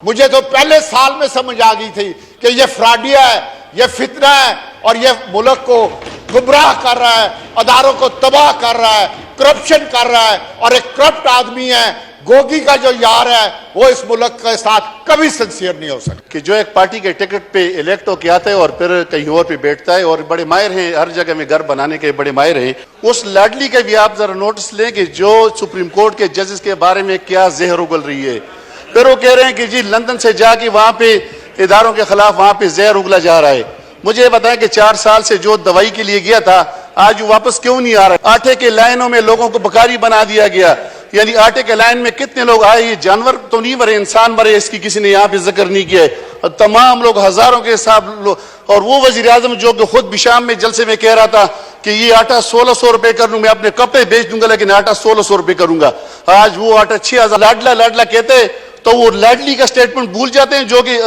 مجھے تو پہلے سال میں سمجھ آ گئی تھی کہ یہ فراڈیا ہے، یہ فتنہ ہے اور یہ ملک کو گمراہ کر رہا ہے، اداروں کو تباہ کر رہا ہے، کرپشن کر رہا ہے اور ایک کرپٹ آدمی ہے۔ گوگی کا جو یار ہے وہ اس ملک کے ساتھ کبھی سنسیئر نہیں ہو سکتا کہ جو ایک پارٹی کے ٹکٹ پہ الیکٹ ہو کے آتا ہے اور پھر کہیں اور پہ بیٹھتا ہے اور بڑے ماہر ہیں، ہر جگہ میں گھر بنانے کے بڑے ماہر ہیں۔ اس لاڈلی کا بھی آپ ذرا نوٹس لیں کہ جو سپریم کورٹ کے ججز کے بارے میں کیا زہر اگل رہی ہے۔ پھر وہ کہہ رہے ہیں کہ جی لندن سے جا کے وہاں پہ اداروں کے خلاف وہاں پہ زہر اگلا جا رہا ہے۔ مجھے یہ بتائیں کہ 4 سال سے جو دوائی کے لیے گیا تھا آج وہ واپس کیوں نہیں آ رہا؟ آٹے کے لائنوں میں لوگوں کو بکاری بنا دیا گیا، یعنی آٹے کے لائن میں کتنے لوگ آئے، یہ جانور تو نہیں مرے، انسان مرے، اس کی کسی نے یہاں پہ ذکر نہیں کیا ہے۔ اور تمام لوگ ہزاروں کے حساب اور وہ وزیر اعظم جو کہ خود بشام میں جلسے میں کہہ رہا تھا کہ یہ آٹا 1600 روپے کر لوں، میں اپنے کپڑے بیچ دوں گا لیکن آٹا 1600 روپے کروں گا، آج وہ آٹا 6000۔ لاڈلا کہتے ہیں تو وہ لاڈلی کا سٹیٹمنٹ بھول جاتے ہیں جو کہ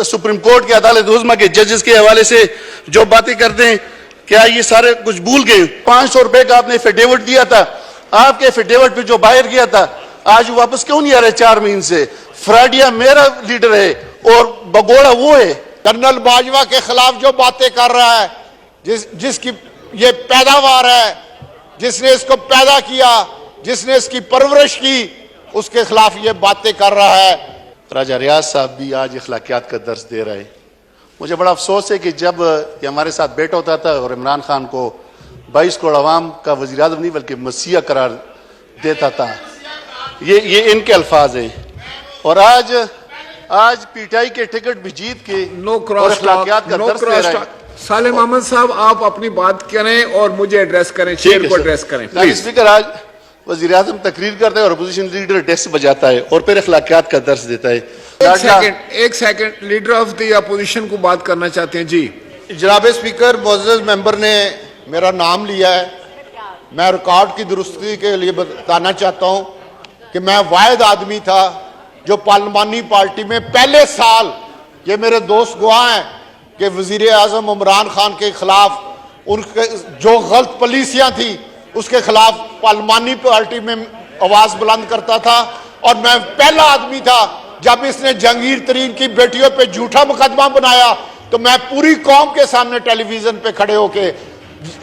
سپریم کورٹ کے عدالت عظمیٰ کے ججز کے حوالے سے جو باتیں کرتے ہیں، کیا یہ سارے کچھ بھول گئے؟ 500 روپے کا آپ نے ایفیڈیوٹ دیا تھا، آپ کے ایفیڈیوٹ پہ جو باہر گیا تھا آج وہ واپس کیوں نہیں آ رہے 4 مہینے سے؟ فراڈیا میرا لیڈر ہے اور بگوڑا وہ ہے۔ کرنل باجوہ کے خلاف جو باتیں کر رہا ہے، جس کی یہ پیداوار ہے، جس نے اس کو پیدا کیا، جس نے اس کی پرورش کی، اس کے خلاف یہ باتیں کر رہا ہے۔ راجہ ریاض صاحب بھی آج اخلاقیات کا درس دے رہے ہیں۔ مجھے بڑا افسوس ہے کہ جب یہ ہمارے ساتھ بیٹھا ہوتا تھا اور عمران خان کو 22 کروڑ عوام کا وزیر اعظم نہیں بلکہ مسیح قرار دیتا تھا، یہ ان کے الفاظ ہیں، اور آج پی ٹی آئی کے ٹکٹ بھی جیت کے اور اخلاقیات کا درس دے رہے ہیں۔ سالم احمد صاحب آپ اپنی بات کریں اور مجھے ایڈریس کریں، چیئر کو ایڈریس کریں پلیز۔ اسپیکر، آج وزیر اعظم تقریر کرتا ہے اور اپوزیشن لیڈر ڈیسک بجاتا ہے اور پھر اخلاقیات کا درس دیتا ہے۔ ایک second, leader of the opposition کو بات کرنا چاہتے ہیں جی۔ جناب اسپیکر، معزز ممبر نے میرا نام لیا ہے، میں ریکارڈ کی درستگی کے لیے بتانا چاہتا ہوں کہ میں واحد آدمی تھا جو پارلیمانی پارٹی میں پہلے سال، یہ میرے دوست گواہ ہیں کہ وزیر اعظم عمران خان کے خلاف ان کے جو غلط پالیسیاں تھیں اس کے خلاف پارلیمانی پارٹی میں آواز بلند کرتا تھا، اور میں پہلا آدمی تھا جب اس نے جہانگیر ترین کی بیٹیوں پہ جھوٹا مقدمہ بنایا تو میں پوری قوم کے سامنے ٹیلی ویژن پہ کھڑے ہو کے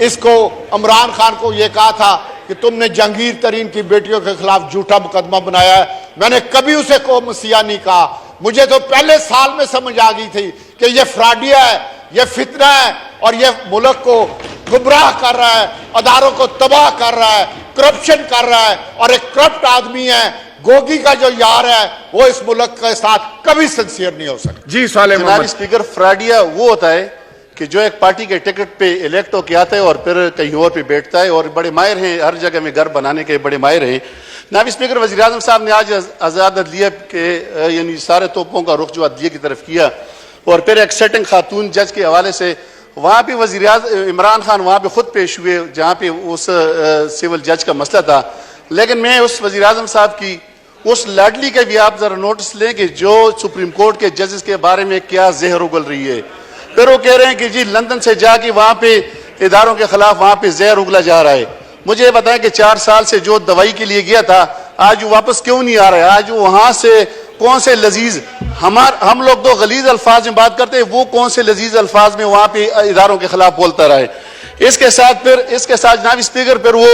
اس کو عمران خان کو یہ کہا تھا کہ تم نے جہانگیر ترین کی بیٹیوں کے خلاف جھوٹا مقدمہ بنایا ہے۔ میں نے کبھی اسے کو مسیح نہیں کہا۔ مجھے تو پہلے سال میں سمجھ آ گئی تھی کہ یہ فراڈیا ہے، یہ فتنہ ہے اور یہ ملک کو گمراہ کر رہا ہے، اداروں کو تباہ کر رہا ہے، کرپشن کر رہا ہے اور ایک کرپٹ آدمی ہے۔ گوگی کا جو یار ہے وہ اس ملک کے ساتھ کبھی سنسیئر نہیں ہو سکتا۔ جی سالم جناب احمد۔ اسپیکر، فراڈیا وہ ہوتا ہے کہ جو ایک پارٹی کے ٹکٹ پہ الیکٹ ہو کے آتا ہے اور پھر کہیں اور پہ بیٹھتا ہے اور بڑے ماہر ہیں، ہر جگہ میں گھر بنانے کے بڑے ماہر ہیں۔ جناب اسپیکر، وزیر اعظم صاحب نے آج آزاد عدلیہ کے یعنی سارے توپوں کا رخ جو عدلیہ کی طرف کیا اور پھر ایک سیٹنگ خاتون جج کے حوالے سے وہاں پہ وزیر اعظم عمران خان وہاں پہ خود پیش ہوئے جہاں پہ اس سول جج کا مسئلہ تھا، لیکن میں اس وزیر اعظم صاحب کی اس لاڈلی کا بھی آپ ذرا نوٹس لیں کہ جو سپریم کورٹ کے ججز کے بارے میں کیا زہر اگل رہی ہے۔ پھر وہ کہہ رہے ہیں کہ جی لندن سے جا کے وہاں پہ اداروں کے خلاف وہاں پہ زہر اگلا جا رہا ہے۔ مجھے یہ بتائیں کہ 4 سال سے جو دوائی کے لیے گیا تھا آج وہ واپس کیوں نہیں آ رہا ہے؟ آج وہ وہاں سے کون سے لذیذ، ہم لوگ تو غلیظ الفاظ میں بات کرتے ہیں، وہ کون سے لذیذ الفاظ میں وہاں پہ اداروں کے خلاف بولتا رہا ہے۔ اس کے ساتھ جناب اسپیکر پھر وہ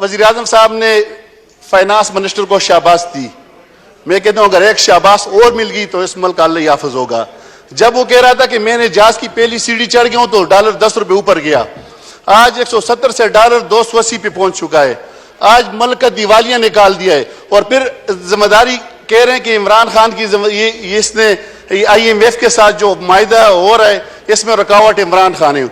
وزیر اعظم صاحب نے فائنانس منسٹر کو شاباش دی۔ میں کہتا ہوں اگر ایک شاباش اور مل گئی تو اس ملک کا اللہ یافظ ہوگا۔ جب وہ کہہ رہا تھا کہ میں نے جہاز کی پہلی سیڑھی چڑھ گیا ہوں تو ڈالر 10 روپے اوپر گیا، آج 170 سے ڈالر 280 پہ پہنچ چکا ہے۔ آج ملک کا دیوالیہ نکال دیا ہے اور پھر ذمہ داری کہہ رہے ہیں کہ عمران خان کی اس نے IMF کے ساتھ جو معاہدہ ہو رہا ہے اس میں رکاوٹ عمران خان ہے۔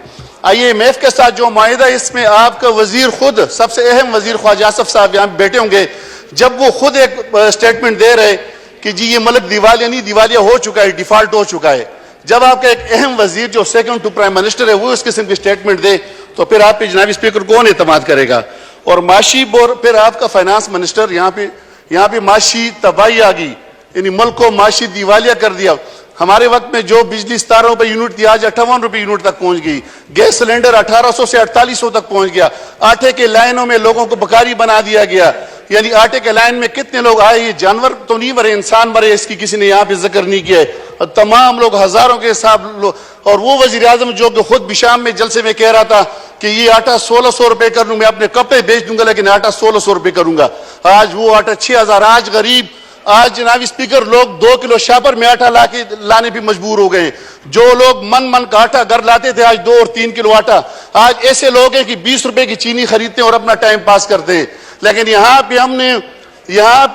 IMF کے ساتھ جو معاہدہ اس میں آپ کا وزیر خود سب سے اہم وزیر خواجہ آصف صاحب یہاں بیٹھے ہوں گے، جب وہ خود ایک سٹیٹمنٹ دے رہے کہ جی یہ ملک دیوالیہ نہیں، دیوالیہ ہو چکا ہے، ڈیفالٹ ہو چکا ہے، جب آپ کا ایک اہم وزیر جو سیکنڈ ٹو پرائم منسٹر ہے وہ اس قسم کی سٹیٹمنٹ دے تو پھر آپ پہ جناب اسپیکر کون اعتماد کرے گا؟ اور معاشی پھر آپ کا فائنانس منسٹر یہاں پہ معاشی تباہی آ گئی، یعنی ملک کو معاشی دیوالیہ کر دیا۔ ہمارے وقت میں جو بجلی 17 روپے یونٹ تھی آج 58 روپے یونٹ تک پہنچ گئی. گیس سلنڈر 1800 سے 4800 تک پہنچ گیا. آٹے کے لائنوں میں لوگوں کو بکاری بنا دیا گیا. یعنی آٹے کے لائن میں کتنے لوگ آئے, یہ جانور تو نہیں مرے, انسان مرے, اس کی کسی نے یہاں پہ ذکر نہیں کیا ہے. اور تمام لوگ ہزاروں کے حساب. اور وہ وزیر اعظم جو کہ خود بشام میں جلسے میں کہہ رہا تھا کہ یہ آٹا 1600 روپے کر لوں, میں اپنے کپڑے بیچ دوں گا لیکن آٹا 1600 روپے کروں گا. آج وہ آٹا 6000. آج غریب, آج جناب اسپیکر لوگ 2 کلو شاپر میں آٹا لانے بھی مجبور ہو گئے. جو لوگ من کا آٹا گھر لاتے تھے آج 2 اور 3 کلو آٹا. آج ایسے لوگ ہیں کہ 20 روپے کی چینی خریدتے ہیں اور اپنا ٹائم پاس کرتے ہیں. لیکن یہاں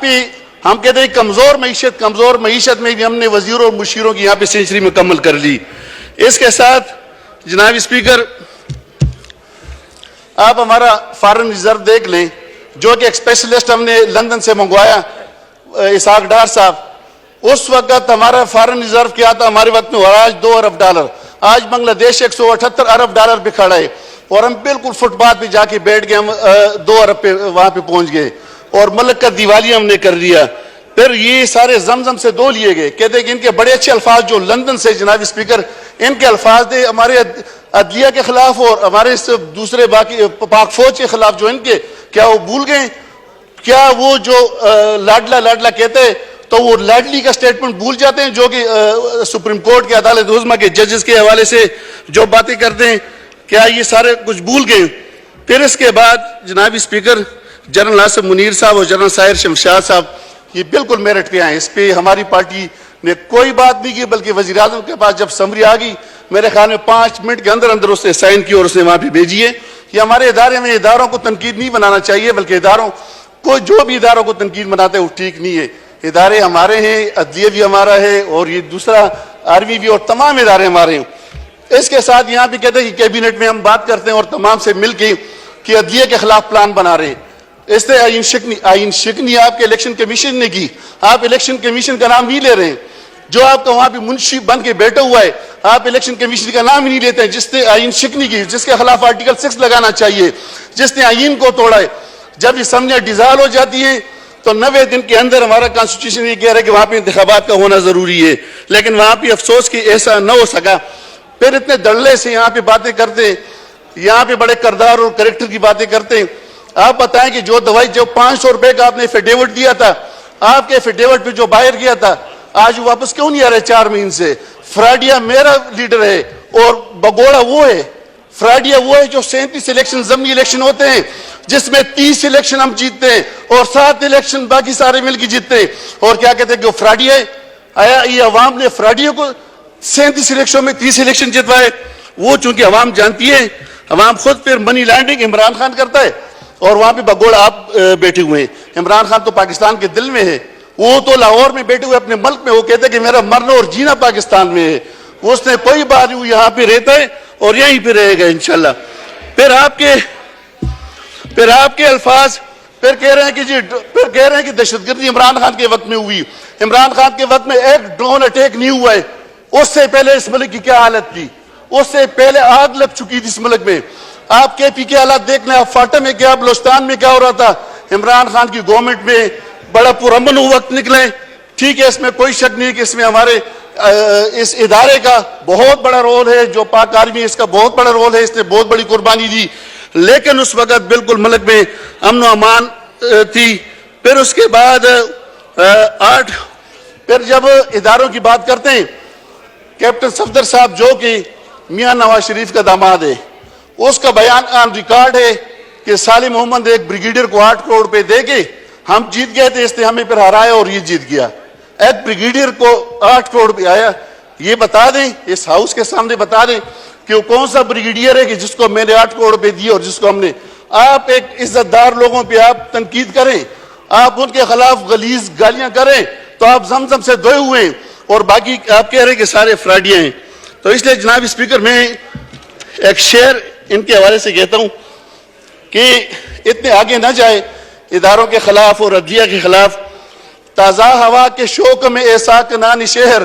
پہ ہم کہتے ہیں کمزور معیشت میں بھی ہم نے وزیروں اور مشیروں کی یہاں پہ سینچری مکمل کر لی. اس کے ساتھ جناب اسپیکر آپ ہمارا فارن ریزرو دیکھ لیں, جو کہ ایک اسپیشلسٹ ہم نے لندن سے منگوایا, اسحاق ڈار صاحب. اس وقت ہمارا فارن ریزرو کیا تھا ہمارے وقت میں, اور آج $2 ارب. آج بنگلہ دیش $178 ارب پہ کھڑا ہے, اور ہم بالکل فٹ پاتھ پہ جا کے بیٹھ گئے, ہم 2 ارب پہ وہاں پہ پہنچ گئے, اور ملک کا دیوالیہ ہم نے کر لیا. پھر یہ سارے زمزم سے 2 لیے گئے. کہتے ہیں کہ ان کے بڑے اچھے الفاظ جو لندن سے جناب اسپیکر ان کے الفاظ تھے ہمارے عدلیہ کے خلاف اور ہمارے دوسرے باقی پاک فوج کے خلاف, جو ان کے کیا وہ بھول گئے؟ کیا وہ جو لاڈلا کہتے ہیں تو وہ لاڈلی کا سٹیٹمنٹ بھول جاتے ہیں, جو کہ سپریم کورٹ کے عدالت عظمیٰ کے ججز کے حوالے سے جو باتیں کرتے ہیں, کیا یہ سارے کچھ بھول گئے؟ پھر اس کے بعد جناب اسپیکر جنرل آصف منیر صاحب اور جنرل ساحر شمشاد صاحب یہ بالکل میرٹ پہ آئے. اس پہ ہماری پارٹی نے کوئی بات نہیں کی, بلکہ وزیر اعظم کے پاس جب سمری آ گئی میرے خیال میں 5 منٹ کے اندر اس نے سائن کی اور اس نے وہاں پہ بھیجی ہے. یہ ہمارے ادارے میں اداروں کو تنقید نہیں بنانا چاہیے, بلکہ اداروں کو جو بھی اداروں کو تنقید بناتے ہیں وہ ٹھیک نہیں ہے. ادارے ہمارے ہیں, عدلیہ بھی ہمارا ہے, اور یہ دوسرا آرمی بھی, اور تمام ادارے ہمارے ہیں. اس کے ساتھ یہاں پہ کہتے ہیں کہ کیبنٹ میں ہم بات کرتے ہیں اور تمام سے مل کے کہ عدلیہ کے خلاف پلان بنا رہے ہیں. اس نے آئین شکنی آپ کے الیکشن کمیشن نے کی. آپ الیکشن کمیشن کا نام نہیں لے رہے ہیں. جو آپ کا وہاں پہ منشی بن کے بیٹھا ہوا ہے, آپ الیکشن کمیشن کا نام ہی نہیں لیتے ہیں. جس نے آئین شکنی کی, جس کے خلاف آرٹیکل 6 لگانا چاہیے, جس نے آئین کو توڑا ہے, جب اسمبلیاں ڈیزالو ہو جاتی ہیں تو 90 دن کے اندر ہمارا کانسٹیٹیوشن یہ کہہ رہا ہے کہ وہاں پہ انتخابات کا ہونا ضروری ہے, لیکن وہاں پہ افسوس کہ ایسا نہ ہو سکا. پھر اتنے دڑلے سے یہاں پہ باتیں کرتے ہیں, یہاں پہ بڑے کردار اور کریکٹر کی باتیں کرتے ہیں. آپ بتائیں کہ جو دوائی جو 500 روپے کا آپ نے ایفیڈیوٹ دیا تھا, آپ کے ایفیڈیوٹ پہ جو باہر گیا تھا, آج واپس کیوں نہیں آ رہے 4 مہینے سے؟ فراڈیا میرا لیڈر ہے اور بگوڑا وہ ہے. فراڈیا وہ ہے جو 37 الیکشن ضمنی الیکشن ہوتے ہیں, جس میں 30 الیکشن ہم جیتتے ہیں اور 7 الیکشن باقی سارے مل کے جیتتے ہیں. اور کیا کہتے ہیں کہ وہ فراڈیا ہے؟ آیا یہ عوام نے فراڈیا کو 37 الیکشن میں 30 الیکشن جتوائے؟ وہ چونکہ عوام جانتی ہے, عوام خود پھر منی لینڈنگ عمران خان کرتا ہے, اور وہاں پہ بگوڑا آپ بیٹھے ہوئے ہیں. عمران خان تو پاکستان کے دل میں ہے, وہ تو لاہور میں بیٹھے ہوئے اپنے ملک میں, وہ کہتے ہیں کہ میرا مرنا اور جینا پاکستان میں ہے. اس نے کوئی بات نہیں, یہاں پہ رہتا ہے اور یہیں پہ رہے گا انشاءاللہ. پھر آپ کے الفاظ پھر کہہ رہے ہیں کہ دہشت گردی عمران خان کے وقت میں ہوئی. عمران خان کے وقت میں ایک ڈرون اٹیک نہیں ہوا ہے. اس سے پہلے اس ملک کی کیا حالت تھی؟ اس سے پہلے آگ لگ چکی تھی اس ملک میں. آپ کے پی کے حالات دیکھ لیں, آپ فاٹا میں کیا, بلوچستان میں کیا ہو رہا تھا. عمران خان کی گورنمنٹ میں بڑا پرامن وقت نکلے, ٹھیک ہے, اس میں کوئی شک نہیں کہ اس میں ہمارے اس ادارے کا بہت بڑا رول ہے, جو پاک آرمی اس کا بہت بڑا رول ہے, اس نے بہت بڑی قربانی دی, لیکن اس وقت بالکل ملک میں امن و امان تھی. پھر اس کے بعد پھر جب اداروں کی بات کرتے ہیں, کیپٹن صفدر صاحب جو کہ میاں نواز شریف کا داماد ہے, اس کا بیان آن ریکارڈ ہے کہ صالح محمد ایک بریگیڈیئر کو 8 کروڑ روپے دے کے ہم جیت گئے تھے, اس نے ہمیں پھر ہرایا اور یہ جیت گیا. ایک بریگیڈیئر کو 8 کروڑ روپے آیا. یہ بتا دیں, اس ہاؤس کے سامنے بتا دیں کہ وہ کون سا بریگیڈیئر ہے کہ جس کو میں نے 8 کروڑ روپے دیے اور جس کو ہم نے. آپ ایک عزت دار لوگوں پہ آپ تنقید کریں, آپ ان کے خلاف غلیظ گالیاں کریں, تو آپ زمزم سے دھوئے ہوئے ہیں, اور باقی آپ کہہ رہے ہیں کہ سارے فراڈیاں ہیں. تو اس لیے جناب اسپیکر میں ایک شعر ان کے حوالے سے کہتا ہوں کہ اتنے آگے نہ جائے اداروں کے خلاف اور عدلیہ کے خلاف. تازہ ہوا کے شوق میں ایسا کنان شہر,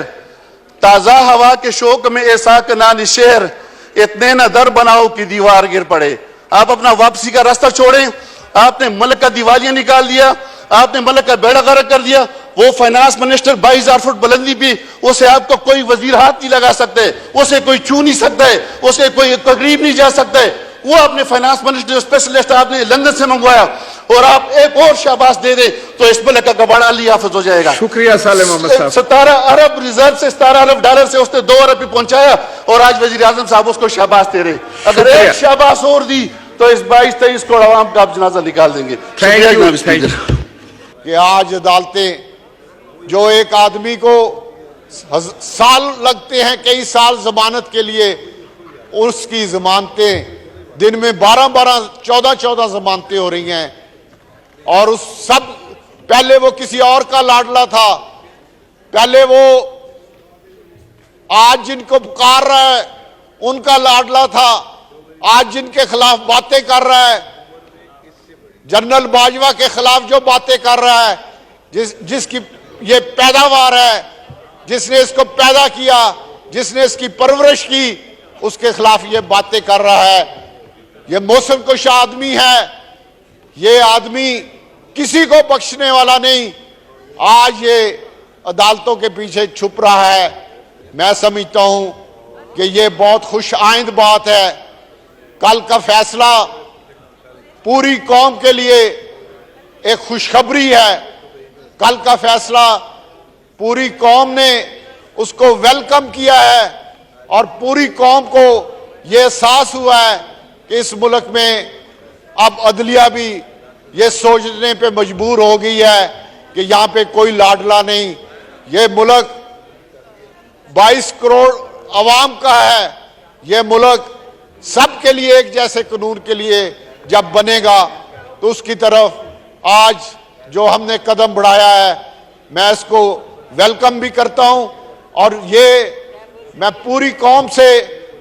تازہ ہوا کے شوق میں ایسا کنان شہر, اتنے نہ در بناؤ کی دیوار گر پڑے. آپ اپنا واپسی کا راستہ چھوڑیں, آپ نے ملک کا دیوالیہ نکال دیا, آپ نے ملک کا بیڑا غرق کر دیا. وہ فائنانس منسٹر 22,000 فٹ بلندی بھی, اسے آپ کو کوئی وزیر ہاتھ نہیں لگا سکتے, اسے کوئی چھو نہیں سکتا ہے, اسے کوئی قریب نہیں جا سکتا ہے. وہ اپنے فائنانس منسٹر اسپیشلسٹ آپ نے لندن سے منگوایا, اور آپ ایک اور شاباش دے دیں تو اس ملک کا کباڑا علی حافظ ہو جائے گا. شکریہ صالح محمد صاحب. 17 ارب ریزرو سے 17 ارب ڈالر سے اس نے 2 ارب پہ پہنچایا, اور آج وزیر اعظم صاحب اس کو شاباش دے رہے. اگر شکریہ. ایک شاباش اور دی تو اس 22-23 کروڑ عوام کا آپ جنازہ نکال دیں گے. Thank you. کہ آج عدالتیں جو ایک آدمی کو سال لگتے ہیں, کئی سال ضمانت کے لیے, اس کی ضمانتیں دن میں 12 14 ضمانتیں ہو رہی ہیں. اور اس سب, پہلے وہ کسی اور کا لاڈلا تھا, پہلے وہ آج جن کو پکار رہا ہے ان کا لاڈلا تھا, آج جن کے خلاف باتیں کر رہا ہے, جنرل باجوہ کے خلاف جو باتیں کر رہا ہے, جس کی یہ پیداوار ہے, جس نے اس کو پیدا کیا, جس نے اس کی پرورش کی, اس کے خلاف یہ باتیں کر رہا ہے. یہ موسم کشا آدمی ہے, یہ آدمی کسی کو بخشنے والا نہیں. آج یہ عدالتوں کے پیچھے چھپ رہا ہے. میں سمجھتا ہوں کہ یہ بہت خوش آئند بات ہے. کل کا فیصلہ پوری قوم کے لیے ایک خوشخبری ہے. کل کا فیصلہ پوری قوم نے اس کو ویلکم کیا ہے, اور پوری قوم کو یہ احساس ہوا ہے کہ اس ملک میں اب عدلیہ بھی یہ سوچنے پہ مجبور ہو گئی ہے کہ یہاں پہ کوئی لاڈلا نہیں. یہ ملک 22 کروڑ عوام کا ہے. یہ ملک سب کے لیے ایک جیسے قانون کے لیے جب بنے گا تو اس کی طرف آج جو ہم نے قدم بڑھایا ہے, میں اس کو ویلکم بھی کرتا ہوں. اور یہ میں پوری قوم سے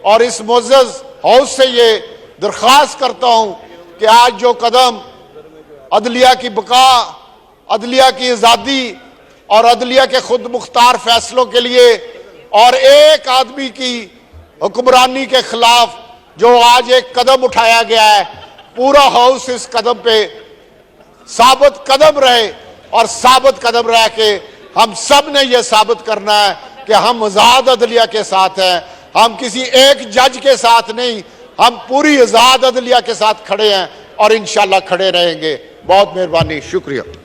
اور اس معزز ہاؤس سے یہ درخواست کرتا ہوں کہ آج جو قدم عدلیہ کی بقا, عدلیہ کی آزادی اور عدلیہ کے خود مختار فیصلوں کے لیے, اور ایک آدمی کی حکمرانی کے خلاف جو آج ایک قدم اٹھایا گیا ہے, پورا ہاؤس اس قدم پہ ثابت قدم رہے, اور ثابت قدم رہ کے ہم سب نے یہ ثابت کرنا ہے کہ ہم آزاد عدلیہ کے ساتھ ہیں. ہم کسی ایک جج کے ساتھ نہیں, ہم پوری آزاد عدلیہ کے ساتھ کھڑے ہیں, اور انشاءاللہ کھڑے رہیں گے. بہت مہربانی, شکریہ.